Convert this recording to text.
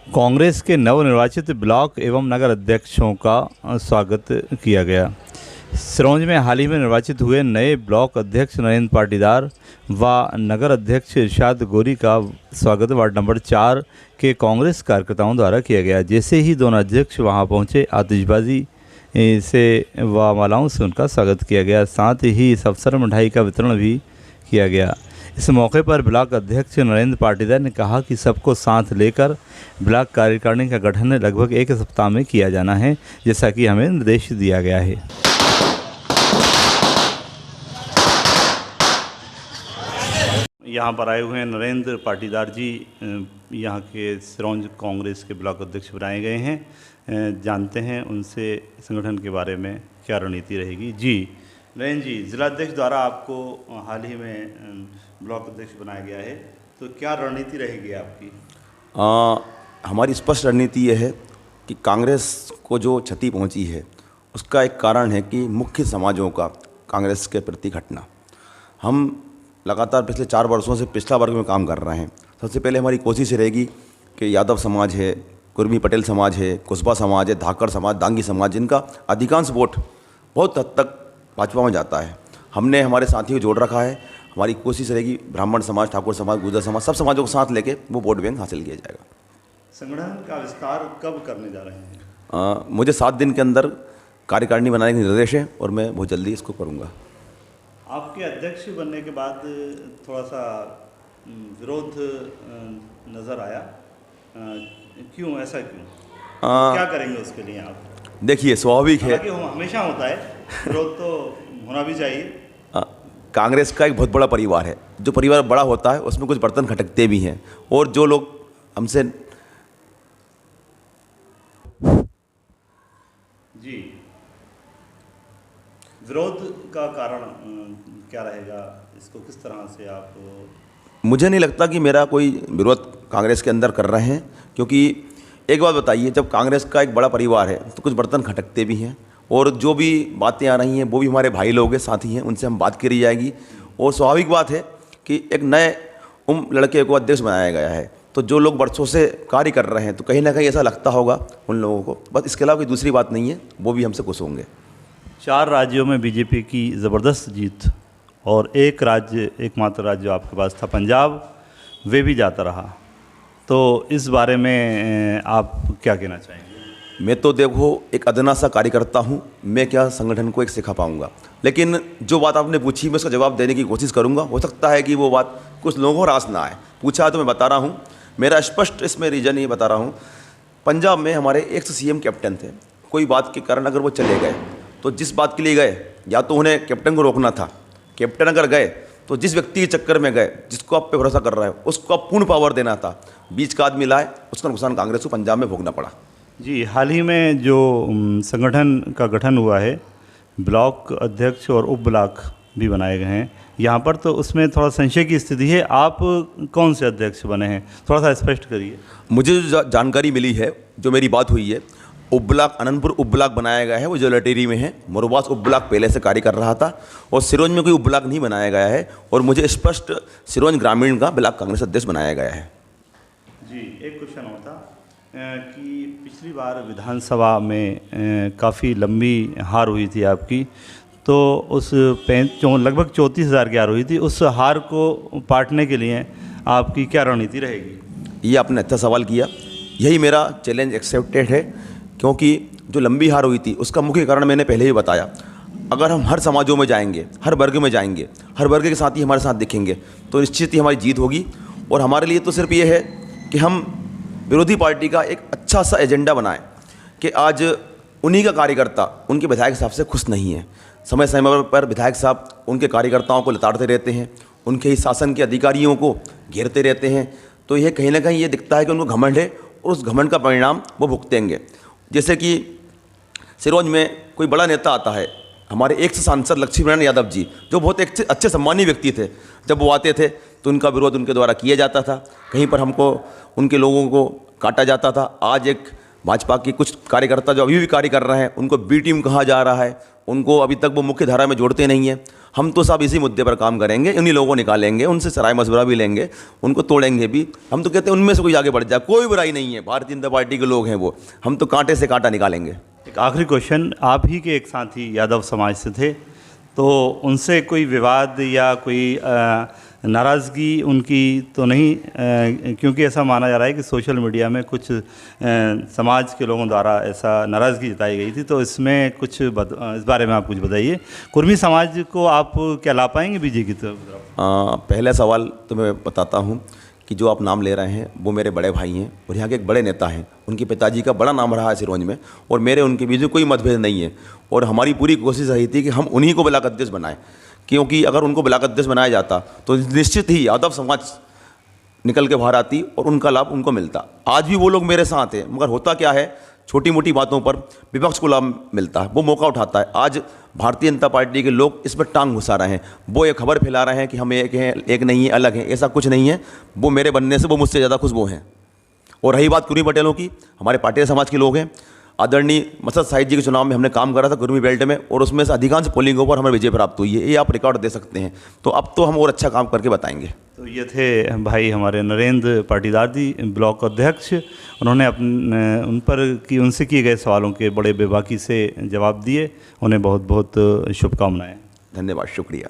कांग्रेस के नवनिर्वाचित ब्लॉक एवं नगर अध्यक्षों का स्वागत किया गया। सिरोंज में हाल ही में निर्वाचित हुए नए ब्लॉक अध्यक्ष नरेंद्र पाटीदार व नगर अध्यक्ष इरशाद गोरी का स्वागत वार्ड नंबर 4 के कांग्रेस कार्यकर्ताओं द्वारा किया गया। जैसे ही दोनों अध्यक्ष वहां पहुंचे, आतिशबाजी से व मालाओं से उनका स्वागत किया गया। साथ ही इस अवसर में मिठाई का वितरण भी किया गया। इस मौके पर ब्लॉक अध्यक्ष नरेंद्र पाटीदार ने कहा कि सबको साथ लेकर ब्लॉक कार्यकारिणी का गठन लगभग एक सप्ताह में किया जाना है, जैसा कि हमें निर्देश दिया गया है। यहाँ पर आए हुए हैं नरेंद्र पाटीदार जी, यहाँ के सिरोंज कांग्रेस के ब्लॉक अध्यक्ष बनाए गए हैं। जानते हैं उनसे संगठन के बारे में क्या रणनीति रहेगी। जी नरेंद्र जी, जिलाध्यक्ष द्वारा आपको हाल ही में ब्लॉक अध्यक्ष बनाया गया है, तो क्या रणनीति रहेगी आपकी? हमारी स्पष्ट रणनीति ये है कि कांग्रेस को जो क्षति पहुंची है उसका एक कारण है कि मुख्य समाजों का कांग्रेस के प्रति घटना। हम लगातार पिछले 4 वर्षों से पिछड़ा वर्ग में काम कर रहे हैं। सबसे पहले हमारी कोशिश रहेगी कि यादव समाज है, कुर्मी पटेल समाज है, कुशबा समाज है, धाकड़ समाज, दांगी समाज, जिनका अधिकांश वोट बहुत हद तक भाजपा में जाता है, हमने हमारे साथियों को जोड़ रखा है। हमारी कोशिश रहेगी ब्राह्मण समाज, ठाकुर समाज, गुर्जर समाज, सब समाजों को साथ लेके वो वोट बैंक हासिल किया जाएगा। संगठन का विस्तार कब करने जा रहे हैं? मुझे 7 दिन के अंदर कार्यकारिणी बनाने के निर्देश है और मैं बहुत जल्दी इसको करूँगा। आपके अध्यक्ष बनने के बाद थोड़ा सा विरोध नज़र आया, क्यों, ऐसा क्यों? क्या करेंगे उसके लिए आप? देखिए, स्वाभाविक है कि हमेशा होता है विरोध, तो होना भी चाहिए। कांग्रेस का एक बहुत बड़ा परिवार है। जो परिवार बड़ा होता है उसमें कुछ बर्तन खटकते भी हैं, और जो लोग हमसे जी विरोध का कारण क्या रहेगा, इसको किस तरह से आप? मुझे नहीं लगता कि मेरा कोई विरोध कांग्रेस के अंदर कर रहे हैं, क्योंकि एक बात बताइए, जब कांग्रेस का एक बड़ा परिवार है तो कुछ बर्तन खटकते भी हैं, और जो भी बातें आ रही हैं वो भी हमारे भाई लोग हैं, साथी हैं, उनसे हम बात करी जाएगी। और स्वाभाविक बात है कि एक नए लड़के को अध्यक्ष बनाया गया है, तो जो लोग वर्षों से कार्य कर रहे हैं तो कहीं ना कहीं ऐसा लगता होगा उन लोगों को। बस इसके अलावा कोई दूसरी बात नहीं है, वो भी हमसे खुश होंगे। 4 राज्यों में बीजेपी की ज़बरदस्त जीत, और एकमात्र राज्य जो आपके पास था पंजाब, वे भी जाता रहा, तो इस बारे में आप क्या कहना चाहेंगे? मैं तो देखो एक अदना सा कार्यकर्ता हूँ, मैं क्या संगठन को एक सिखा पाऊँगा, लेकिन जो बात आपने पूछी मैं उसका जवाब देने की कोशिश करूँगा। हो सकता है कि वो बात कुछ लोगों को रास ना आए। पूछा तो मैं बता रहा हूँ, मेरा स्पष्ट इसमें रीज़न ये बता रहा हूँ। पंजाब में हमारे एक सीएम कैप्टन थे, कोई बात के कारण अगर वो चले गए तो जिस बात के लिए गए, या तो उन्हें कैप्टन को रोकना था, कैप्टन अगर गए तो जिस व्यक्ति के चक्कर में गए, जिसको आप पे भरोसा कर रहे हो, उसको आप पूर्ण पावर देना था। बीच का आदमी लाए, उसका नुकसान कांग्रेस को पंजाब में भोगना पड़ा। जी, हाल ही में जो संगठन का गठन हुआ है, ब्लॉक अध्यक्ष और उप ब्लॉक भी बनाए गए हैं यहाँ पर, तो उसमें थोड़ा संशय की स्थिति है। आप कौन से अध्यक्ष बने हैं, थोड़ा सा स्पष्ट करिए। मुझे जो जानकारी मिली है, जो मेरी बात हुई है, उप ब्लॉक अनंतपुर उप ब्लॉक बनाया गया है, वो जो लटेरी में है। मोरबास उप ब्लॉक पहले से कार्य कर रहा था, और सिरोंज में कोई उप ब्लॉक नहीं बनाया गया है, और मुझे स्पष्ट सिरोंज ग्रामीण का ब्लॉक कांग्रेस अध्यक्ष बनाया गया है। जी, एक क्वेश्चन होता कि पिछली बार विधानसभा में काफ़ी लंबी हार हुई थी आपकी, तो उस लगभग 34,000 की हार हुई थी, उस हार को पाटने के लिए आपकी क्या रणनीति रहेगी? ये आपने अच्छा सवाल किया। यही मेरा चैलेंज एक्सेप्टेड है, क्योंकि जो लंबी हार हुई थी उसका मुख्य कारण मैंने पहले ही बताया। अगर हम हर समाजों में जाएंगे, हर वर्ग में जाएंगे, हर वर्ग के साथ ही हमारे साथ दिखेंगे, तो निश्चित ही हमारी जीत होगी। और हमारे लिए तो सिर्फ ये है कि हम विरोधी पार्टी का एक अच्छा सा एजेंडा बनाएं कि आज उन्हीं का कार्यकर्ता उनके विधायक साहब से खुश नहीं है। समय समय पर विधायक साहब उनके कार्यकर्ताओं को लताड़ते रहते हैं, उनके ही शासन के अधिकारियों को घेरते रहते हैं, तो यह कहीं ना कहीं ये दिखता है कि उनको घमंड है, और उस घमंड का परिणाम वो भुगतेंगे। जैसे कि सिरोंज में कोई बड़ा नेता आता है, हमारे एक सांसद लक्ष्मीनारायण यादव जी, जो बहुत एक अच्छे सम्मानीय व्यक्ति थे, जब वो आते थे तो उनका विरोध उनके द्वारा किया जाता था, कहीं पर हमको उनके लोगों को काटा जाता था। आज एक भाजपा के कुछ कार्यकर्ता जो अभी भी कार्य कर रहे हैं उनको बी टीम कहा जा रहा है, उनको अभी तक वो मुख्य धारा में जोड़ते नहीं हैं। हम तो सब इसी मुद्दे पर काम करेंगे, उन्हीं लोगों को निकालेंगे, उनसे सराय मशवरा भी लेंगे, उनको तोड़ेंगे भी। हम तो कहते हैं उनमें से कोई आगे बढ़ जाए, कोई बुराई नहीं है, भारतीय जनता पार्टी के लोग हैं वो, हम तो कांटे से कांटा निकालेंगे। एक आखिरी क्वेश्चन, आप ही के एक साथी यादव समाज से थे, तो उनसे कोई विवाद या कोई नाराज़गी उनकी तो नहीं, क्योंकि ऐसा माना जा रहा है कि सोशल मीडिया में कुछ समाज के लोगों द्वारा ऐसा नाराज़गी जताई गई थी, तो इसमें कुछ इस बारे में आप कुछ बताइए। कुर्मी समाज को आप क्या ला पाएंगे बीजेपी की तरफ? पहला सवाल तो मैं बताता हूँ कि जो आप नाम ले रहे हैं वो मेरे बड़े भाई हैं और यहाँ के एक बड़े नेता हैं, उनके पिताजी का बड़ा नाम रहा है सिरोंज में, और मेरे उनके बीच में कोई मतभेद नहीं है। और हमारी पूरी कोशिश रही थी कि हम उन्हीं को ब्लॉक अध्यक्ष बनाएं, क्योंकि अगर उनको ब्लॉक अध्यक्ष बनाया जाता तो निश्चित ही यादव समाज निकल के बाहर आती और उनका लाभ उनको मिलता। आज भी वो लोग मेरे साथ हैं, मगर होता क्या है, छोटी मोटी बातों पर विपक्ष को लाभ मिलता है, वो मौका उठाता है। आज भारतीय जनता पार्टी के लोग इस पर टांग घुसा रहे हैं, वो एक खबर फैला रहे हैं कि हम एक हैं, एक नहीं है, अलग हैं। ऐसा कुछ नहीं है, वो मेरे बनने से वो मुझसे ज़्यादा खुश वो हैं। और रही बात कुर्मी पटेलों की, हमारे पाटिया समाज के लोग हैं। आदरणीय मसद साहिब जी के चुनाव में हमने काम करा था कुर्मी बेल्ट में, और उसमें से अधिकांश पोलिंगों पर हमें विजय प्राप्त हुई है, ये आप रिकॉर्ड दे सकते हैं। तो अब तो हम और अच्छा काम करके बताएंगे। तो ये थे भाई हमारे नरेंद्र पाटीदार जी, ब्लॉक अध्यक्ष। उन्होंने उनसे किए गए सवालों के बड़े बेबाकी से जवाब दिए। उन्हें बहुत बहुत शुभकामनाएं। धन्यवाद, शुक्रिया।